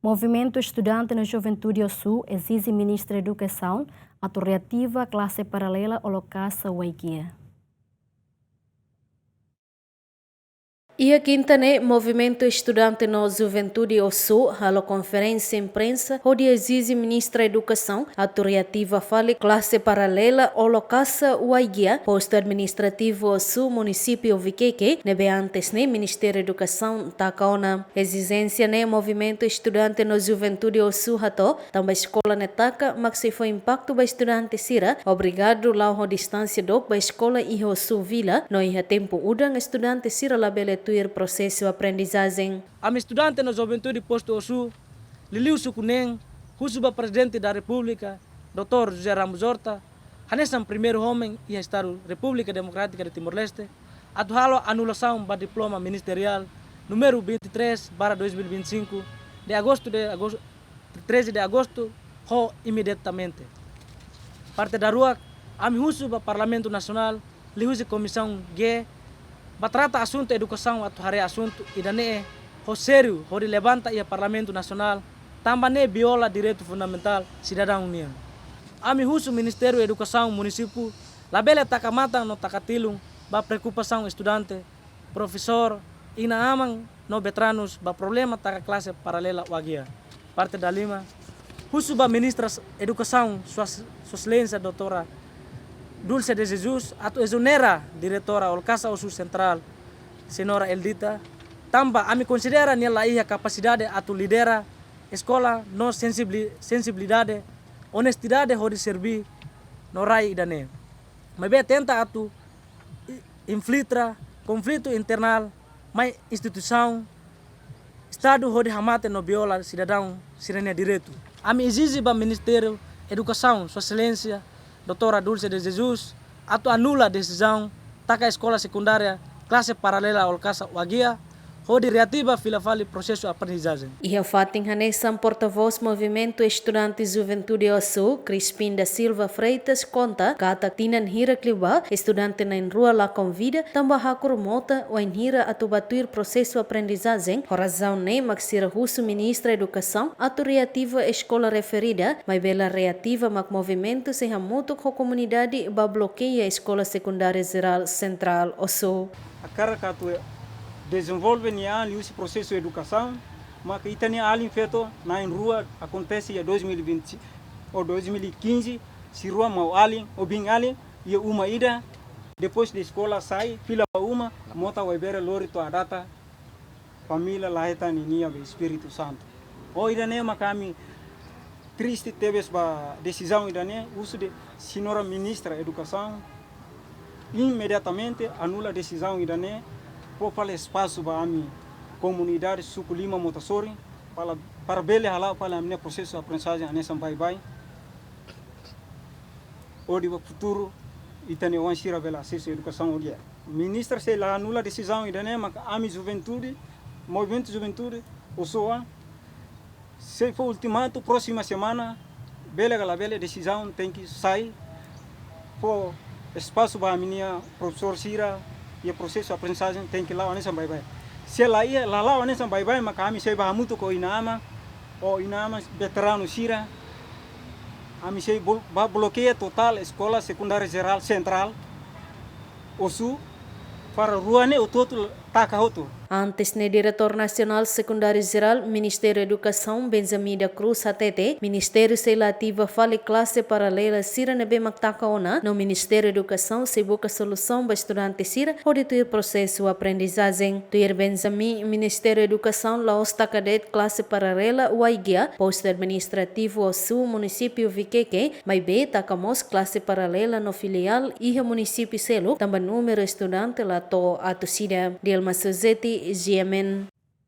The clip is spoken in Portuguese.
Movimento Estudante na Juventude Sul exige Ministro da Educação a reativa classe paralela Holocausto Waigia. E a quinta-né, Movimento Estudante na Juventude Sul, a conferência imprensa, onde exige Ministro da Educação a reativa fale classe paralela Holocausto Waigia, posto administrativo Sul, município Viqueque, nebe antes né, Ministério da Educação tacaona exigência né, Movimento Estudante na Juventude Sul hato, também escola netaca, mas se foi impacto ba estudante sira, obrigado lá a distância do ba escola e o Sul Vila, no ia tempo udang estudante sira labele tuir processo aprendizagem. A estudante na Juventude Posto Sul, Liliu Sukuneng, Husuba Presidente da República, Dr. José Ramos Horta, Hanesan primeiro homem e Estado República Democrática de Timor-Leste, atual anulação do diploma ministerial número 23/2025 de 13 de agosto, imediatamente. Parte da rua, ami Husuba Parlamento Nacional, Lihusi Comissão G, batrata assunto educação atau hari assunto idane ho sério ho levanta ia Parlamento Nacional tambane viola direito fundamental cidadão união. Ami husu Ministério da Educação município labele takamata no takatilung ba preocupação estudante, professor ina amang no veteranos ba problema taka classe paralela wagia. Parte da lima husu ba Ministra Educação sua excelência doutora Dulce de Jesus atau exonera diretora Holocausto Sul Central, senhora Eldita, tamba ami considera nela ia capacidade atau lidera escola no sensibilidade, honestidade hori servir no rai idane. Mas tenta atau infiltra conflito internal, mai instituição, Estado hori hamate no viola cidadão sirene direito. Ami exige ba Ministério Educação, Sua Excelência, Doutora Dulce de Jesus, atau anula decisão taka escola secundária classe paralela Holocausto Waigia, hodi reativa filafali processo aprendizagem. E a fatin hanesan porta-voz Movimento Estudante Juventude Sul, Crispim da Silva Freitas, conta kata tinan hira kliba estudante na rua la convida tamba hakur mota o hira atu batuir processo aprendizagem, razão ne maksira husu Ministra Educação atu reativa escola referida, mas bela reativa mak movimento se hamutuk ho comunidade ba bloqueia escola secundária geral central Sul. A cara katu desenvolve esse processo de educação, mas que itani alin feito na rua acontece em 2020 ou 2015, se rua mau alin ou bem alin e uma ida depois da escola sai fila uma mota vai ver lori to adata família lá está ninia do Espírito Santo. O ida ne makami triste teve ba decisão ida ne uso de senhora ministra Educação imediatamente anula a decisão ida ne para espaço para a minha comunidade Suculima Motasori para bele halal para a minha processo de aprendizagem nessa bye odi o futuro itani wansira bela acesso à educação odia ministra se la anula a decisão idane mas a minha juventude movimento juventude o soa se for ultimato próxima semana bele gala bele decisão tem que sair por espaço para a minha professor Sira e o processo de aprendizagem tem que lá nessa bye. Se lá ia lá nessa bye, mas kami sei bah muito com inama veterano Sira, kami sei bah bloqueia total escola secundária geral central, Osu para rua ne o todo takahoto. Antes ne Diretor Nacional Secundário Geral, Ministério da Educação, Benjamin da Cruz Hatete, Ministério Selativa fale classe paralela Sira nebe maktakaona, no Ministério da Educação se busca solução para estudante Sira, onde tuir processo aprendizagem. Tuir Benjamin, Ministério da Educação, laos takadet classe paralela Waigia, posto administrativo Sul, município Viqueque, mas be takamos classe paralela no filial e o município Selo, também número estudante lá to atusida. Dilma Suzeti, GMN.